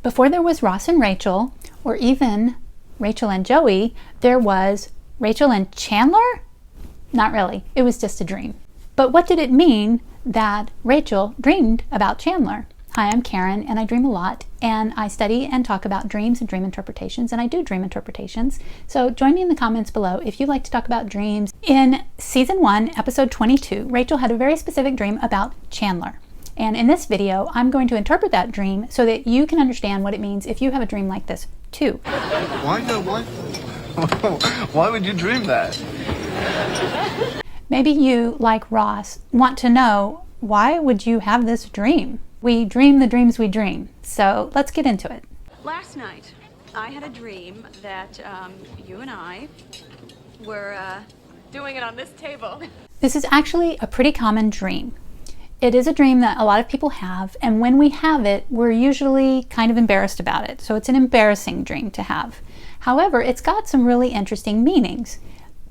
Before there was Ross and Rachel, or even Rachel and Joey, there was Rachel and Chandler? Not really. It was just a dream. But what did it mean that Rachel dreamed about Chandler? Hi, I'm Caren, and I dream a lot, and I study and talk about dreams and dream interpretations, and I do dream interpretations. So join me in the comments below if you'd like to talk about dreams. In season 1, episode 22, Rachel had a very specific dream about Chandler. And in this video, I'm going to interpret that dream so that you can understand what it means if you have a dream like this too. Why would you dream that? Maybe you, like Ross, want to know, why would you have this dream? We dream the dreams we dream. So let's get into it. Last night, I had a dream that you and I were doing it on this table. This is actually a pretty common dream. It is a dream that a lot of people have, and when we have it, we're usually kind of embarrassed about it. So it's an embarrassing dream to have. However, it's got some really interesting meanings.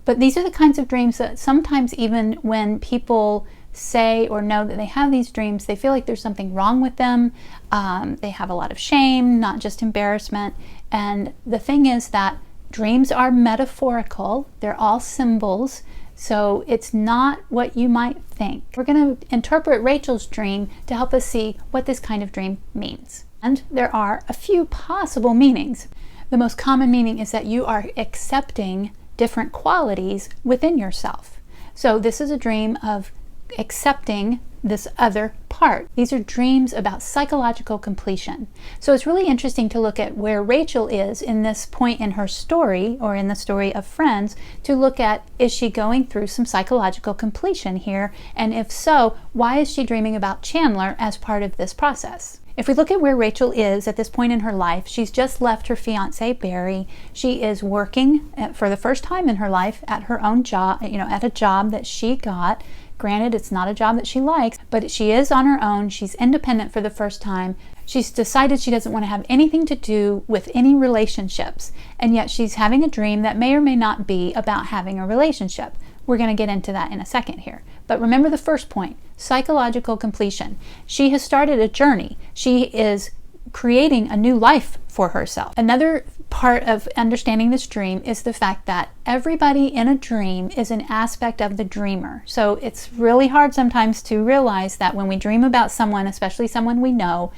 But these are the kinds of dreams that sometimes even when people say or know that they have these dreams, they feel like there's something wrong with them. They have a lot of shame, not just embarrassment. And the thing is that dreams are metaphorical. They're all symbols. So it's not what you might think. We're going to interpret Rachel's dream to help us see what this kind of dream means. And there are a few possible meanings. The most common meaning is that you are accepting different qualities within yourself. So this is a dream of accepting this other part. These are dreams about psychological completion. So it's really interesting to look at where Rachel is in this point in her story, or in the story of Friends, to look at, is she going through some psychological completion here? And if so, why is she dreaming about Chandler as part of this process? If we look at where Rachel is at this point in her life, she's just left her fiance Barry. She is working for the first time in her life at her own job, at a job that she got. Granted, it's not a job that she likes, but she is on her own. She's independent for the first time. She's decided she doesn't want to have anything to do with any relationships, and yet she's having a dream that may or may not be about having a relationship. We're going to get into that in a second here. But remember the first point, psychological completion. She has started a journey. She is creating a new life for herself. Another part of understanding this dream is the fact that everybody in a dream is an aspect of the dreamer. So it's really hard sometimes to realize that when we dream about someone, especially someone we know,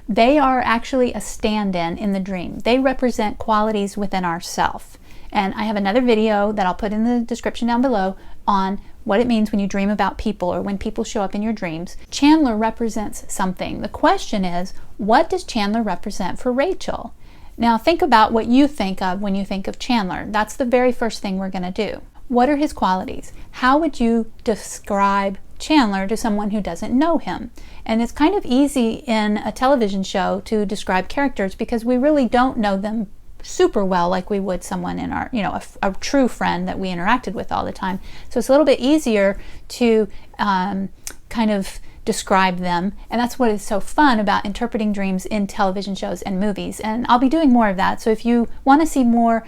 they are actually a stand-in in the dream. They represent qualities within ourself. And I have another video that I'll put in the description down below on what it means when you dream about people or when people show up in your dreams. Chandler represents something. The question is, what does Chandler represent for Rachel? Now think about what you think of when you think of Chandler. That's the very first thing we're going to do. What are his qualities? How would you describe Chandler to someone who doesn't know him? And it's kind of easy in a television show to describe characters because we really don't know them super well like we would someone in our, a true friend that we interacted with all the time. So it's a little bit easier to kind of describe them, and that's what is so fun about interpreting dreams in television shows and movies, and I'll be doing more of that. So if you want to see more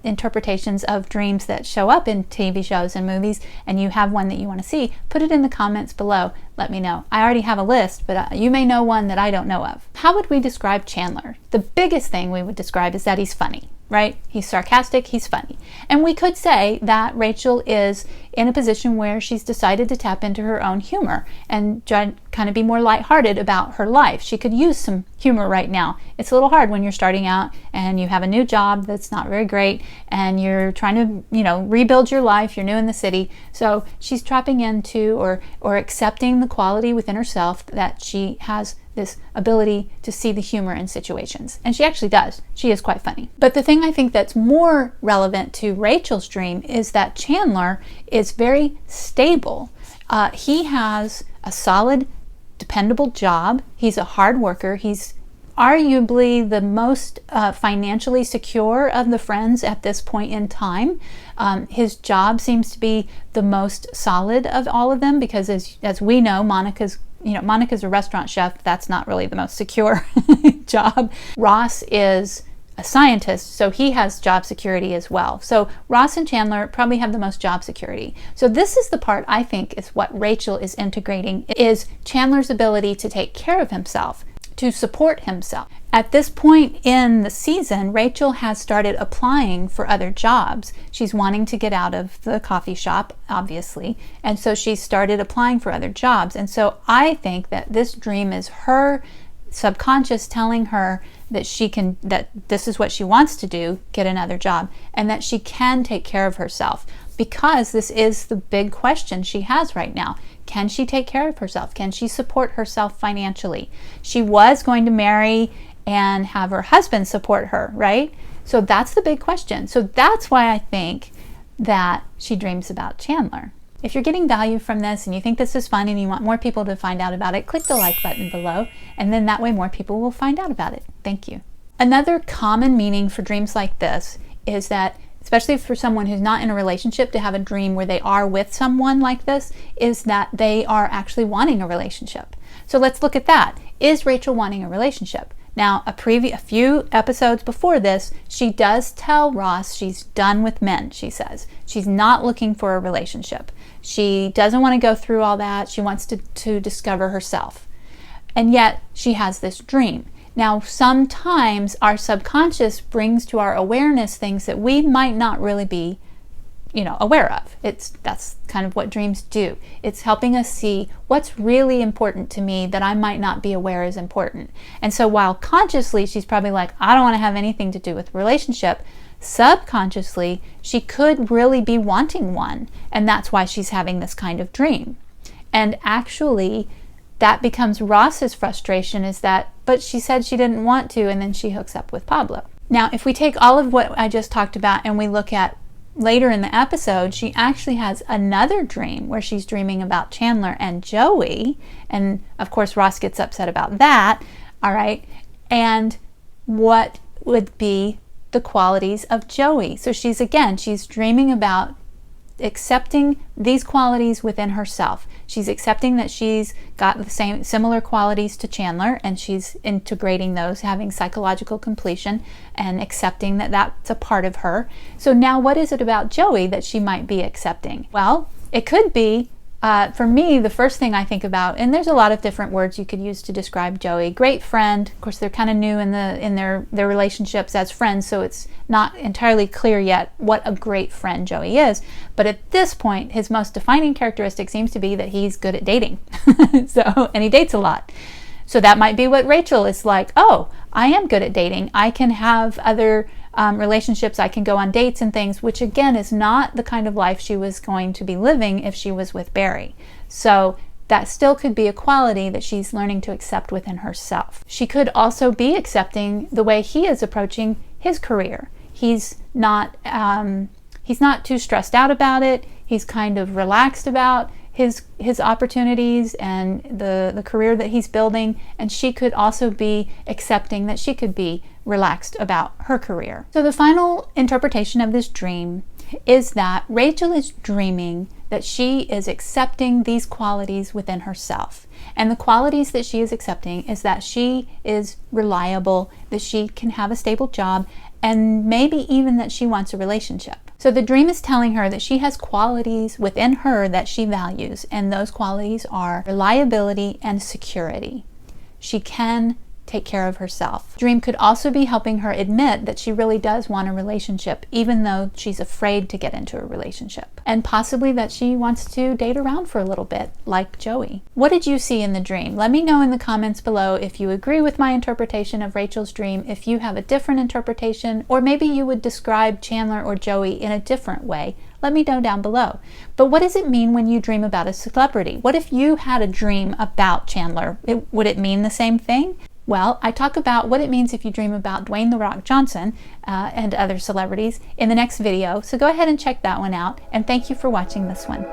interpretations of dreams that show up in TV shows and movies, and you have one that you want to see, put it in the comments below. Let me know. I already have a list, but you may know one that I don't know of. How would we describe Chandler? The biggest thing we would describe is that he's funny, right? He's sarcastic, he's funny. And we could say that Rachel is in a position where she's decided to tap into her own humor and kind of be more lighthearted about her life. She could use some humor right now. It's a little hard when you're starting out and you have a new job that's not very great and you're trying to, rebuild your life. You're new in the city. So she's tapping into or accepting the quality within herself that she has this ability to see the humor in situations. And she actually does. She is quite funny. But the thing I think that's more relevant to Rachel's dream is that Chandler is very stable. He has a solid, dependable job. He's a hard worker. He's arguably the most financially secure of the friends at this point in time. His job seems to be the most solid of all of them because as we know, Monica's a restaurant chef. That's not really the most secure job. Ross is a scientist, so he has job security as well. So Ross and Chandler probably have the most job security. So this is the part I think is what Rachel is integrating, is Chandler's ability to take care of himself. to support himself. At this point in the season, Rachel has started applying for other jobs. She's wanting to get out of the coffee shop, obviously, and so she started applying for other jobs. And so I think that this dream is her subconscious telling her that that this is what she wants to do, get another job, and that she can take care of herself, because this is the big question she has right now. Can she take care of herself? Can she support herself financially? She was going to marry and have her husband support her, right? So that's the big question. So that's why I think that she dreams about Chandler. If you're getting value from this and you think this is fun and you want more people to find out about it, click the like button below, and then that way more people will find out about it. Thank you. Another common meaning for dreams like this is that, especially for someone who's not in a relationship, to have a dream where they are with someone like this, is that they are actually wanting a relationship. So let's look at that. Is Rachel wanting a relationship? Now, a few episodes before this, she does tell Ross she's done with men, she says. She's not looking for a relationship. She doesn't want to go through all that. She wants to discover herself. And yet, she has this dream. Now, sometimes our subconscious brings to our awareness things that we might not really be, aware of. That's kind of what dreams do. It's helping us see what's really important to me that I might not be aware is important. And so while consciously she's probably like, I don't want to have anything to do with relationship, subconsciously she could really be wanting one, and that's why she's having this kind of dream. And actually that becomes Ross's frustration, is that, but she said she didn't want to, and then she hooks up with Pablo. Now, if we take all of what I just talked about and we look at later in the episode, she actually has another dream where she's dreaming about Chandler and Joey, and of course Ross gets upset about that. All right, and what would be the qualities of Joey? So she's dreaming about accepting these qualities within herself. She's accepting that she's got the similar qualities to Chandler, and she's integrating those, having psychological completion and accepting that that's a part of her. So now what is it about Joey that she might be accepting? Well, it could be, for me, the first thing I think about, and there's a lot of different words you could use to describe Joey. Great friend. Of course, they're kind of new in their relationships as friends, so it's not entirely clear yet what a great friend Joey is. But at this point, his most defining characteristic seems to be that he's good at dating. And he dates a lot. So that might be what Rachel is like. Oh, I am good at dating. I can have other relationships, I can go on dates and things, which again is not the kind of life she was going to be living if she was with Barry. So that still could be a quality that she's learning to accept within herself. She could also be accepting the way he is approaching his career. He's not too stressed out about it. He's kind of relaxed about his opportunities and the career that he's building, and she could also be accepting that she could be relaxed about her career. So the final interpretation of this dream is that Rachel is dreaming that she is accepting these qualities within herself. And the qualities that she is accepting is that she is reliable, that she can have a stable job, and maybe even that she wants a relationship. So the dream is telling her that she has qualities within her that she values, and those qualities are reliability and security. She can take care of herself. Dream could also be helping her admit that she really does want a relationship, even though she's afraid to get into a relationship. And possibly that she wants to date around for a little bit, like Joey. What did you see in the dream? Let me know in the comments below if you agree with my interpretation of Rachel's dream, if you have a different interpretation, or maybe you would describe Chandler or Joey in a different way. Let me know down below. But what does it mean when you dream about a celebrity? What if you had a dream about Chandler? Would it mean the same thing? Well, I talk about what it means if you dream about Dwayne "The Rock" Johnson and other celebrities in the next video, so go ahead and check that one out, and thank you for watching this one.